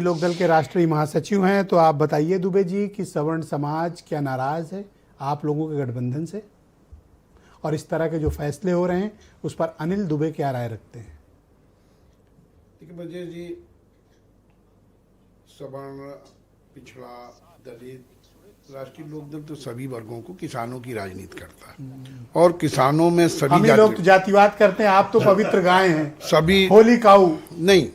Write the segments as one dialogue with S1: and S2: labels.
S1: लोकदल के राष्ट्रीय महासचिव हैं, तो आप बताइए दुबे जी कि सवर्ण समाज क्या नाराज है आप लोगों के गठबंधन से, और इस तरह के जो फैसले हो रहे हैं उस पर अनिल दुबे क्या राय रखते हैं?
S2: देखिए ब्रजेश जी, सवर्ण, पिछड़ा, दलित, राष्ट्रीय लोकदल तो सभी वर्गों को, किसानों की राजनीति करता है और किसानों में सभी
S1: हम लोग तो जातिवाद करते हैं, आप तो पवित्र गाय हैं,
S2: सभी
S1: होली काऊ
S2: नहीं।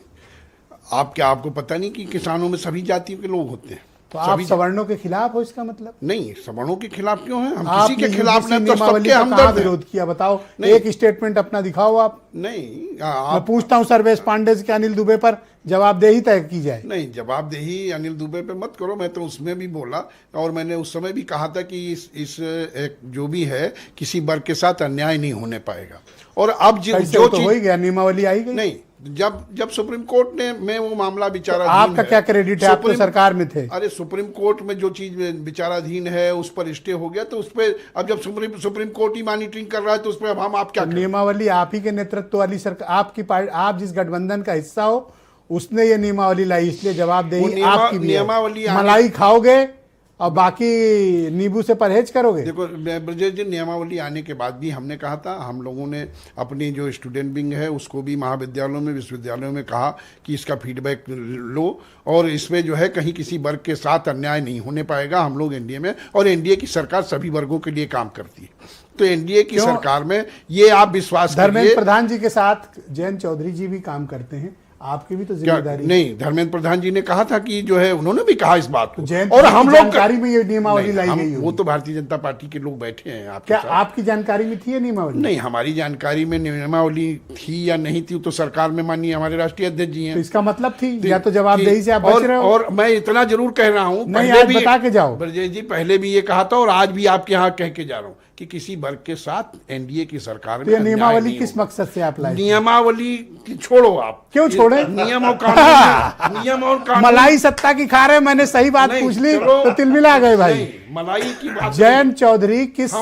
S2: आपको पता नहीं कि किसानों में सभी जातियों के लोग होते हैं?
S1: तो आप सवर्णों के खिलाफ हो, इसका मतलब?
S2: नहीं, सवर्णों के खिलाफ क्यों हैं? हम
S1: आप
S2: किसी के खिलाफ नहीं, तो
S1: सबके हमदर्द विरोध किया, बताओ एक स्टेटमेंट अपना दिखाओ आप।
S2: नहीं,
S1: मैं पूछता हूं सर्वेश पांडे से कि अनिल दुबे पर जवाबदेही तय की जाए।
S2: नहीं, जवाबदेही अनिल दुबे पे मत करो। मैं तो उसमें भी बोला और मैंने उस समय भी कहा था कि इस एक जो भी है किसी वर्ग के साथ अन्याय नहीं होने पाएगा। और अब जो
S1: तो हो ही गया, नियमावली आई गई।
S2: नहीं, जब सुप्रीम कोर्ट में वो मामला विचाराधीन
S1: तो आपका क्या क्रेडिट है? आप तो सरकार में थे।
S2: अरे सुप्रीम कोर्ट में जो चीज विचाराधीन है उस पर स्टे हो गया, तो उस पर अब जब सुप्रीम कोर्ट ही मॉनिटरिंग कर रहा है तो उस पर अब हम आप क्या करें?
S1: नियमावली आप ही के नेतृत्व वाली सरकार, आपकी पार्टी, आप जिस गठबंधन का हिस्सा हो उसने ये नियमावली लाई, इसलिए जवाबदेही आपकी भी है। मलाई खाओगे और बाकी नींबू से परहेज करोगे?
S2: देखो ब्रजेश जी, नियमावली आने के बाद भी हमने कहा था, हम लोगों ने अपनी जो स्टूडेंट विंग है उसको भी महाविद्यालयों में, विश्वविद्यालयों में कहा कि इसका फीडबैक लो और इसमें जो है कहीं किसी वर्ग के साथ अन्याय नहीं होने पाएगा। हम लोग एनडीए में, और एनडीए की सरकार सभी वर्गों के लिए काम करती है, तो एनडीए की सरकार में ये आप विश्वास करिए।
S1: धर्मेंद्र प्रधान जी के साथ जयंत चौधरी जी भी काम करते हैं, आपकी भी तो जिम्मेदारी
S2: नहीं। धर्मेंद्र प्रधान जी ने कहा था कि जो है, उन्होंने भी कहा इस बात को,
S1: और हम लोग जानकारी में ये नियमावली लाई गई।
S2: वो तो भारतीय जनता पार्टी के लोग बैठे हैं आपके
S1: क्या
S2: साथ।
S1: आपकी जानकारी में थी ये नियमावली?
S2: नहीं, हमारी जानकारी में नियमावली थी या नहीं थी तो सरकार में माननीय हमारे राष्ट्रीय अध्यक्ष जी हैं,
S1: तो इसका मतलब थी या तो जवाबदेही से आप बच रहे हो।
S2: और मैं इतना जरूर कह रहा हूँ,
S1: पहले भी बता के जाओ
S2: ब्रजेश जी, पहले भी ये कहा था और आज भी आपके यहाँ कह के जा रहा हूँ कि किसी वर्ग के साथ एनडीए की सरकार में
S1: नियमावली किस मकसद से आप लाए?
S2: नियमावली छोड़ो आप,
S1: क्यों छोड़े?
S2: नियम और कानून
S1: मलाई सत्ता की खा रहे, मैंने सही बात पूछ ली तो तिलमिला गए भाई।
S2: मलाई की बात।
S1: जयंत चौधरी किस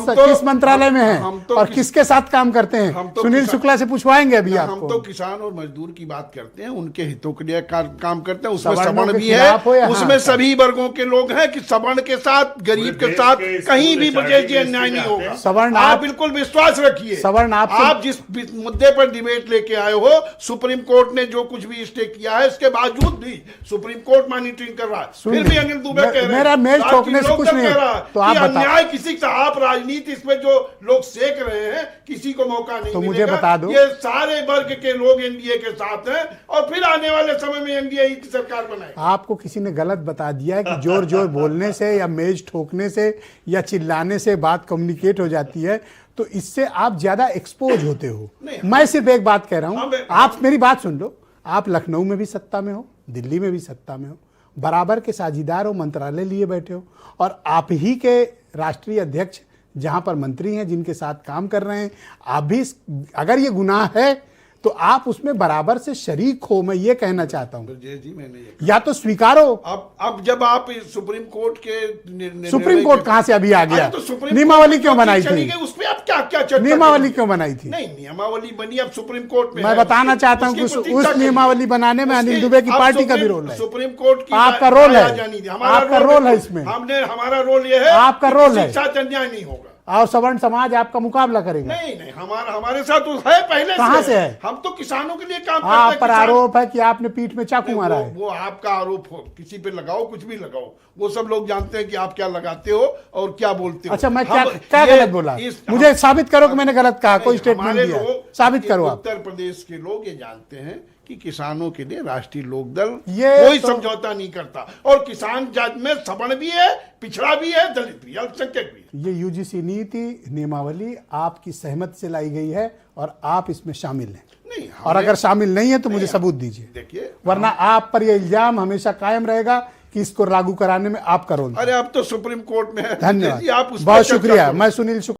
S1: मंत्रालय में हैं और किसके साथ काम करते हैं? सुनील शुक्ला से पूछवाएंगे अभी आपको।
S2: हम तो किसान और मजदूर की बात करते हैं, उनके हितों के लिए काम करते हैं। उसमें सवर्ण भी है, उसमें सभी वर्गों के लोग हैं कि सवर्ण के साथ, गरीब के साथ कहीं भी ब्रजेश जी अन्याय नहीं होगा।
S1: सवर्ण
S2: आप बिल्कुल विश्वास रखिए।
S1: सवर्ण
S2: आप जिस मुद्दे पर डिबेट लेके आए हो, सुप्रीम कोर्ट ने जो कुछ भी स्टे किया है, इसके बावजूद भी सुप्रीम कोर्ट मॉनिटरिंग कर रहा है, फिर भी अनिल दुबे कह रहे हैं
S1: मेरा मेज ठोकने से कुछ नहीं,
S2: तो आप अन्याय किसी का, आप राजनीति इसमें जो लोग सेक रहे हैं किसी को मौका नहीं
S1: तो
S2: मिलेगा।
S1: मुझे बता दो,
S2: ये सारे वर्ग के लोग एनडीए के साथ हैं और फिर आने वाले समय में एनडीए की सरकार बनाएगी।
S1: आपको किसी ने गलत बता दिया है कि जोर जोर बोलने से या मेज ठोकने से या चिल्लाने से बात कम्युनिकेट हो जाती है, तो इससे आप ज्यादा एक्सपोज होते हो। मैं सिर्फ एक बात कह रहा हूं, आप मेरी बात सुन लो। आप लखनऊ में भी सत्ता में हो, दिल्ली में भी सत्ता में हो, बराबर के साझीदार हो, मंत्रालय लिए बैठे हो, और आप ही के राष्ट्रीय अध्यक्ष जहां पर मंत्री हैं जिनके साथ काम कर रहे हैं, आप भी, अगर ये गुनाह है तो आप उसमें बराबर से शरीक हो। मैं ये कहना चाहता हूं
S2: जी, मैंने
S1: या तो स्वीकारो।
S2: अब जब आप सुप्रीम कोर्ट के,
S1: सुप्रीम कोर्ट कहां से अभी आ गया?
S2: तो
S1: नियमावली क्यों बनाई थी?
S2: उस पे आप क्या
S1: नियमावली क्यों बनाई थी?
S2: नहीं, नियमावली बनी अब सुप्रीम कोर्ट में।
S1: मैं बताना चाहता हूं कि उस नियमावली बनाने में अनिल दुबे की पार्टी का भी रोल है।
S2: सुप्रीम कोर्ट की
S1: आपका रोल है, आपका रोल है इसमें।
S2: हमारा रोल ये है,
S1: आपका रोल है,
S2: अन्याय नहीं होगा
S1: और सवर्ण समाज आपका मुकाबला करेगा।
S2: नहीं, हमारे साथ तो है पहले।
S1: कहां से है?
S2: हम तो किसानों के लिए काम करते हैं।
S1: आप पर आरोप है कि आपने पीठ में चाकू मारा है।
S2: वो आपका आरोप हो, किसी पे लगाओ, कुछ भी लगाओ, वो सब लोग जानते हैं कि आप क्या लगाते हो और क्या बोलते हो।
S1: अच्छा, मैं क्या गलत बोला? मुझे साबित करो कि मैंने गलत कहा, कोई स्टेटमेंट दिया, साबित करो आप।
S2: उत्तर प्रदेश के लोग ये जानते हैं कि किसानों के लिए राष्ट्रीय लोकदल कोई समझौता नहीं करता, और किसान जात में सवर्ण भी है, पिछड़ा भी है, दलित भी है, अल्पसंख्यक भी है।
S1: ये यूजीसी नीति नियमावली आपकी सहमति से लाई गई है और आप इसमें शामिल हैं?
S2: नहीं,
S1: और अगर शामिल नहीं है तो मुझे सबूत दीजिए।
S2: देखिए,
S1: वरना आप पर यह इल्जाम हमेशा कायम रहेगा कि इसको लागू कराने में आपका रोल।
S2: अरे अब तो सुप्रीम कोर्ट में है।
S1: धन्यवाद, बहुत शुक्रिया। मैं सुनील शुक्ला।